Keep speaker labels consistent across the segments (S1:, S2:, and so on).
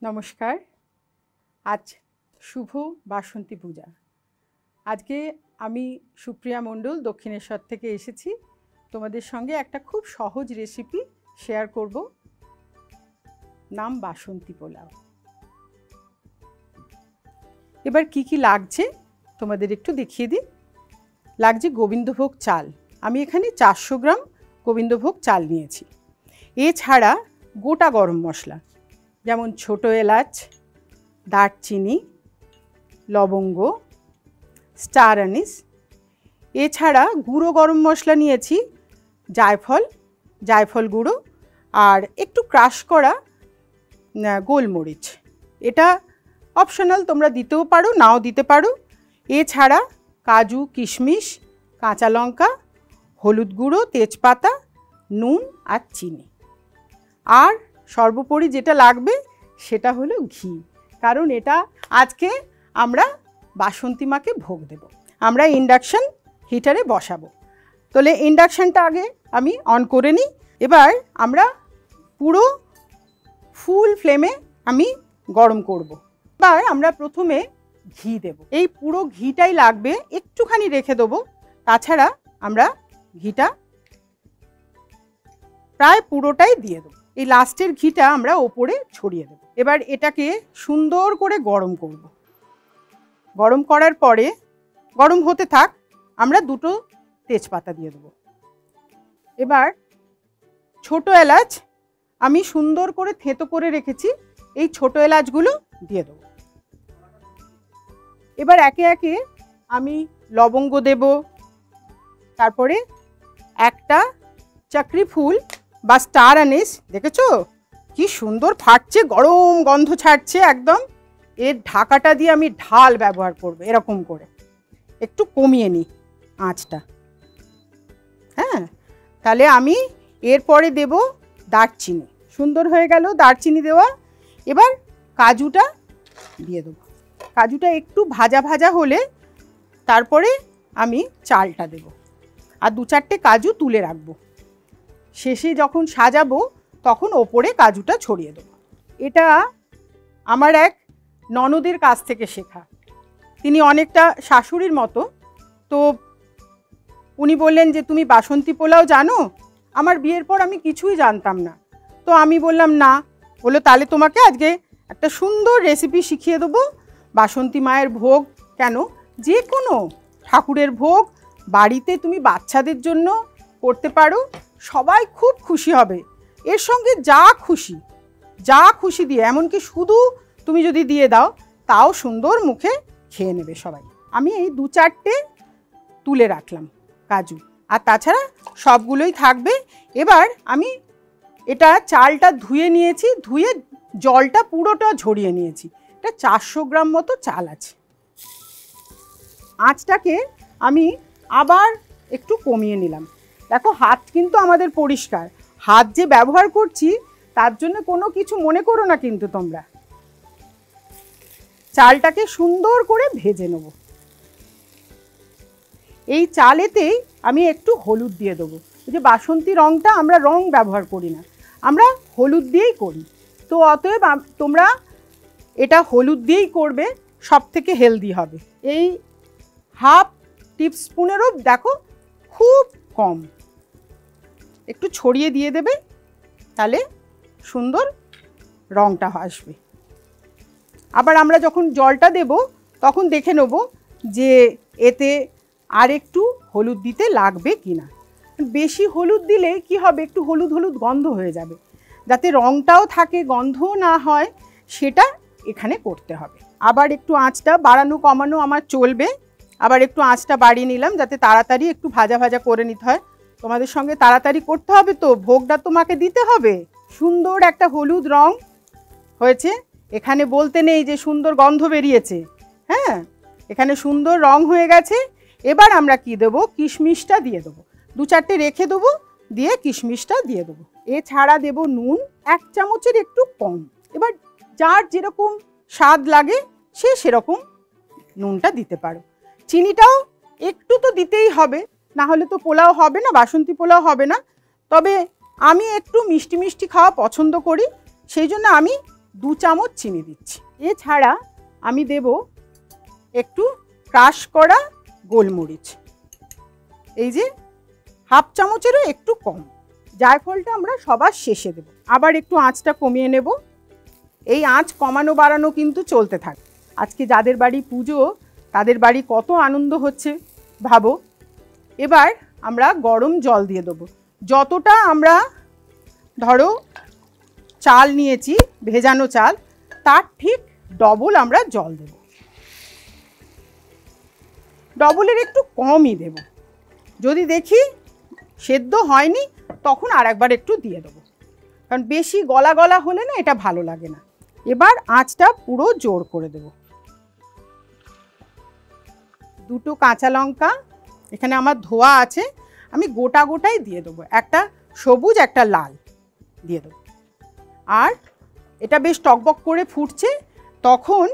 S1: নমস্কার। আজ শুভ বাসন্তী পূজা। আজকে আমি সুপ্রিয়া মণ্ডল দক্ষিণেশ্বর থেকে এসেছি তোমাদের সঙ্গে একটা খুব সহজ রেসিপি শেয়ার করব। নাম বাসন্তী পোলাও। এবার কি কি লাগছে তোমাদের একটু দেখিয়ে দিই। লাগছে গোবিন্দভোগ চাল। আমি এখানে 400 গ্রাম গোবিন্দভোগ চাল নিয়েছি। এছাড়া গোটা গরম মশলা যেমন ছোট এলাচ, দারচিনি, লবঙ্গ, স্টার আনিস। এছাড়া গুঁড়ো গরম মশলা নিয়েছি জায়ফল গুঁড়ো আর একটু ক্রাশ করা গোলমরিচ। এটা অপশনাল, তোমরা দিতেও পারো নাও দিতে পারো। এছাড়া কাজু, কিশমিশ, কাঁচা লঙ্কা, হলুদ গুঁড়ো, তেজপাতা, নুন আর চিনি। আর সর্বোপরি যেটা লাগবে সেটা হলো ঘি, কারণ এটা আজকে আমরা বাসন্তী মাকে ভোগ দেব। আমরা ইন্ডাকশন হিটারে বসাবো। তাহলে ইন্ডাকশনটা আগে আমি অন করে নিই। এবার আমরা পুরো ফুল ফ্লেমে আমি গরম করব। এবার আমরা প্রথমে ঘি দেব। এই পুরো ঘিটাই লাগবে, একটুখানি রেখে দেবো। তাছাড়া আমরা ঘিটা প্রায় পুরোটাই দিয়ে দেবো। এই লাস্টের ঘিটা আমরা ওপরে ছড়িয়ে দেব। এবার এটাকে সুন্দর করে গরম করব। গরম করার পরে গরম হতে থাক, আমরা 2টো তেজপাতা দিয়ে দেব। এবার ছোট এলাচ আমি সুন্দর করে থেঁতো করে রেখেছি, এই ছোট এলাচগুলো দিয়ে দেব। এবার একে একে আমি লবঙ্গ দেব, তারপরে একটা চাকরি ফুল বা স্টার আনিস, দেখেছো কি সুন্দর ফাটছে, গরম গন্ধ ছাড়ছে একদম। এর ঢাকাটা দিয়ে আমি ঢাল ব্যবহার করব। এরকম করে একটু কমিয়ে নিই আঁচটা। হ্যাঁ, তাহলে আমি এরপরে দেব দারচিনি। সুন্দর হয়ে গেল দারচিনি দেওয়া। এবার কাজুটা দিয়ে দেবো। কাজুটা একটু ভাজা ভাজা হলে তারপরে আমি চালটা দেব, আর 2-4টে কাজু তুলে রাখবো। শেষে যখন সাজাবো তখন ওপরে কাজুটা ছড়িয়ে দেবো। এটা আমার এক ননদের কাছ থেকে শেখা। তিনি অনেকটা শাশুড়ির মতো। তো উনি বললেন যে তুমি বাসন্তী পোলাও জানো? আমার বিয়ের পর আমি কিছুই জানতাম না। তো আমি বললাম না। বললো তাহলে তোমাকে আজকে একটা সুন্দর রেসিপি শিখিয়ে দেবো। বাসন্তী মায়ের ভোগ কেন, যে কোনো ঠাকুরের ভোগ বাড়িতে তুমি বাচ্চাদের জন্য করতে পারো, সবাই খুব খুশি হবে। এর সঙ্গে যা খুশি দিয়ে, এমনকি শুধু তুমি যদি দিয়ে দাও তাও সুন্দর মুখে খেয়ে নেবে সবাই। আমি এই 2-4টে তুলে রাখলাম কাজু, আর তাছাড়া সবগুলোই থাকবে। এবার আমি এটা চালটা ধুয়ে নিয়েছি, ধুয়ে জলটা পুরোটা ঝরিয়ে নিয়েছি। এটা 400 গ্রাম মতো চাল আছে। আঁচটাকে আমি আবার একটু কমিয়ে নিলাম। দেখো হাত কিন্তু আমাদের পরিষ্কার, হাত যে ব্যবহার করছি তার জন্য কোনো কিছু মনে করো না কিন্তু তোমরা। চালটাকে সুন্দর করে ভেজে নেব। এই চালেতেই আমি একটু হলুদ দিয়ে দেবো। এই যে বাসন্তী রঙটা আমরা রং ব্যবহার করি না, আমরা হলুদ দিয়েই করি। তো অতএব তোমরা এটা হলুদ দিয়েই করবে, সব থেকে হেলদি হবে। এই হাফ টিস্পুনেরও দেখো খুব কম, একটু ছড়িয়ে দিয়ে দেবে, তাহলে সুন্দর রঙটা আসবে। আবার আমরা যখন জলটা দেব তখন দেখে নেব যে এতে আর একটু হলুদ দিতে লাগবে কি না। বেশি হলুদ দিলে কি হবে, একটু হলুদ হলুদ গন্ধ হয়ে যাবে। যাতে রঙটাও থাকে, গন্ধও না হয়, সেটা এখানে করতে হবে। আবার একটু আঁচটা বাড়ানো কমানো আমার চলবে। আবার একটু আঁচটা বাড়িয়ে নিলাম যাতে তাড়াতাড়ি একটু ভাজা ভাজা করে নিতে হয়। তোমাদের সঙ্গে তাড়াতাড়ি করতে হবে, তো ভোগটা তোমাকে দিতে হবে। সুন্দর একটা হলুদ রং হয়েছে, এখানে বলতে নেই যে সুন্দর গন্ধ বেরিয়েছে। হ্যাঁ, এখানে সুন্দর রং হয়ে গেছে। এবার আমরা কি দেবো, কিশমিশটা দিয়ে দেবো। 2-4টে রেখে দেবো, দিয়ে কিশমিশটা দিয়ে দেবো। এছাড়া দেবো নুন 1 চামচের একটু কম। এবার যার যেরকম স্বাদ লাগে সে সেরকম নুনটা দিতে পারো। চিনিটাও একটু তো দিতেই হবে, না হলে তো পোলাও হবে না, বাসন্তী পোলাও হবে না। তবে আমি একটু মিষ্টি মিষ্টি খাওয়া পছন্দ করি, সেই জন্য আমি 2 চামচ চিনি দিচ্ছি। এছাড়া আমি দেব একটু ক্রাশ করা গোলমরিচ, এই যে হাফ চামচেরও একটু কম। জায়ফলটা আমরা সবার শেষে দেব। আবার একটু আঁচটা কমিয়ে নেব। এই আঁচ কমানো বাড়ানো কিন্তু চলতে থাকে। আজকে যাদের বাড়ি পুজো তাদের বাড়ি কত আনন্দ হচ্ছে ভাবো। এবার আমরা গরম জল দিয়ে দেবো। যতটা আমরা ধরো চাল নিয়েছি, ভেজানো চাল, তার ঠিক ডবল আমরা জল দেব। ডবলের একটু কমই দেব। যদি দেখি সেদ্ধ হয়নি তখন আর একবার একটু দিয়ে দেবো, কারণ বেশি গলা গলা হলে না এটা ভালো লাগে না। এবার আঁচটা পুরো জোর করে দেব। 2টো কাঁচা লঙ্কা এখানে আমার ধোয়া আছে, আমি গোটা গোটাই দিয়ে দেবো। একটা সবুজ একটা লাল দিয়ে দেবো। আর এটা বেশ টকবক করে ফুটছে, তখন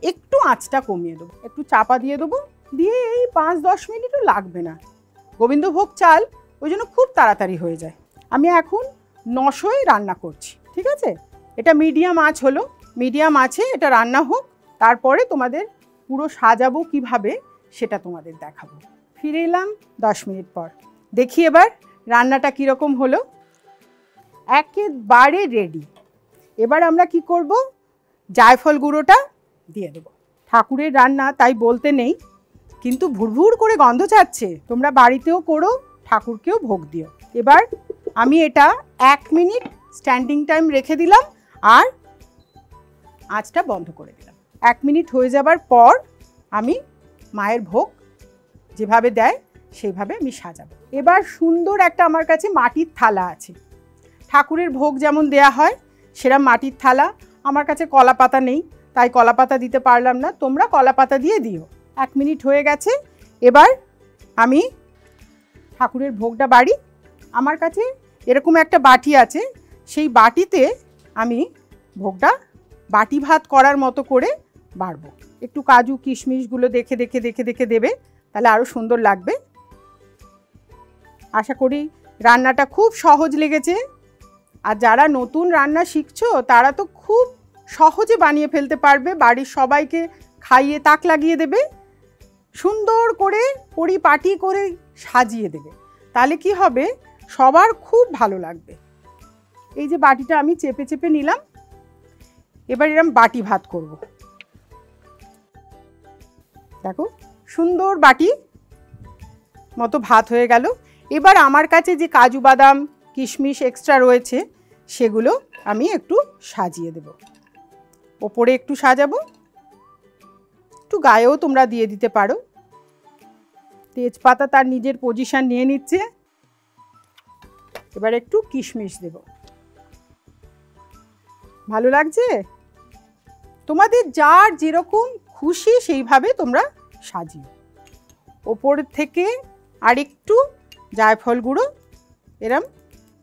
S1: একটু আঁচটা কমিয়ে দেবো, একটু চাপা দিয়ে দেবো। দিয়ে এই 5-10 মিনিটও লাগবে না। গোবিন্দভোগ চাল ওই জন্য খুব তাড়াতাড়ি হয়ে যায়। আমি এখন 900-এ রান্না করছি, ঠিক আছে? এটা মিডিয়াম আঁচ হলো, মিডিয়াম আঁচে এটা রান্না হোক, তারপরে তোমাদের পুরো সাজাবো কিভাবে সেটা তোমাদের দেখাবো। ফিরে এলাম 10 মিনিট পর। দেখি এবার রান্নাটা কীরকম হলো। একেবারে রেডি। এবার আমরা কি করব, জায়ফল গুঁড়োটা দিয়ে দেবো। ঠাকুরের রান্না তাই বলতে নেই, কিন্তু ভুরভুর করে গন্ধ ছাড়ছে। তোমরা বাড়িতেও করো, ঠাকুরকেও ভোগ দিও। এবার আমি এটা 1 মিনিট স্ট্যান্ডিং টাইম রেখে দিলাম আর আঁচটা বন্ধ করে দিলাম। 1 মিনিট হয়ে যাবার পর আমি মায়ের ভোগ যেভাবে দেয় সেইভাবে আমি সাজাবো। এবার সুন্দর একটা আমার কাছে মাটির থালা আছে। ঠাকুরের ভোগ যেমন দেয়া হয় সেরকম মাটির থালা। আমার কাছে কলা পাতা নেই, তাই কলা পাতা দিতে পারলাম না, তোমরা কলা পাতা দিয়ে দিও। 1 মিনিট হয়ে গেছে। এবার আমি ঠাকুরের ভোগটা বাড়ি। আমার কাছে এরকম একটা বাটি আছে, সেই বাটিতে আমি ভোগটা বাটি ভাত করার মতো করে বাড়বো। একটু কাজু কিশমিশগুলো দেখে দেখে দেখে দেখে দেবে, তাহলে আরও সুন্দর লাগবে। আশা করি রান্নাটা খুব সহজ লেগেছে। আর যারা নতুন রান্না শিখছো তারা তো খুব সহজে বানিয়ে ফেলতে পারবে, বাড়ির সবাইকে খাইয়ে তাক লাগিয়ে দেবে, সুন্দর করে পরিপাটি করে সাজিয়ে দেবে। তাহলে কি হবে, সবার খুব ভালো লাগবে। এই যে বাটিটা আমি চেপে চেপে নিলাম, এবার এরকম বাটি ভাত করব। দেখো সুন্দর বাটি মতো ভাত হয়ে গেল। এবার আমার কাছে যে কাজু বাদাম কিশমিশ এক্সট্রা রয়েছে সেগুলো আমি একটু সাজিয়ে দেব। ওপরে একটু সাজাবো, একটু গায়েও তোমরা দিয়ে দিতে পারো। তেজপাতা তার নিজের পজিশন নিয়ে নিচ্ছে। এবার একটু কিশমিশ দেব। ভালো লাগছে? তোমাদের যার যেরকম খুশি সেইভাবে তোমরা সাজিও। ওপর থেকে আর একটু জায়ফল গুঁড়ো এরম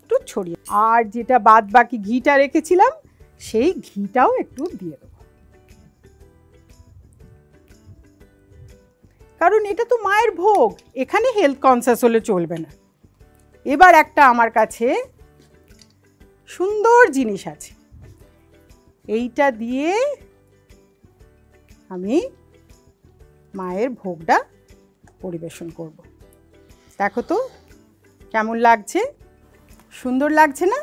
S1: একটু ছড়িয়ে, আর যেটা বাদ বাকি ঘিটা রেখেছিলাম সেই ঘিটাও একটু দিয়ে দেবো, কারণ এটা তো মায়ের ভোগ, এখানে হেলথ কনসিয়াস হলে চলবে না। এবার একটা আমার কাছে সুন্দর জিনিস আছে, এইটা দিয়ে আমি মায়ের ভোগটা পরিবেশন করব। দেখো তো কেমন লাগছে, সুন্দর লাগছে না?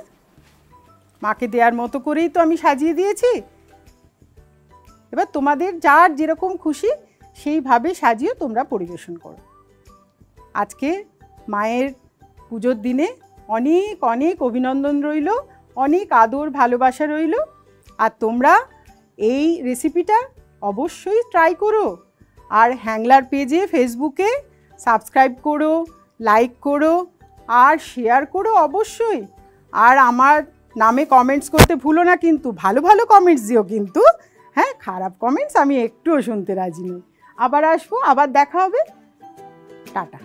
S1: মাকে দেওয়ার মতো করেই তো আমি সাজিয়ে দিয়েছি। এবার তোমাদের যার যেরকম খুশি সেইভাবে সাজিয়ে তোমরা পরিবেশন করো। আজকে মায়ের পুজোর দিনে অনেক অনেক অভিনন্দন রইল, অনেক আদর ভালোবাসা রইল। আর তোমরা এই রেসিপিটা অবশ্যই ট্রাই করো। আর হ্যাংলার পেজে ফেসবুকে সাবস্ক্রাইব করো, লাইক করো আর শেয়ার করো অবশ্যই। আর আমার নামে কমেন্টস করতে ভুলো না কিন্তু, ভালো ভালো কমেন্টস দিও কিন্তু। হ্যাঁ, খারাপ কমেন্টস আমি একটুও শুনতে রাজি নই। আবার আসবো, আবার দেখা হবে। টাটা।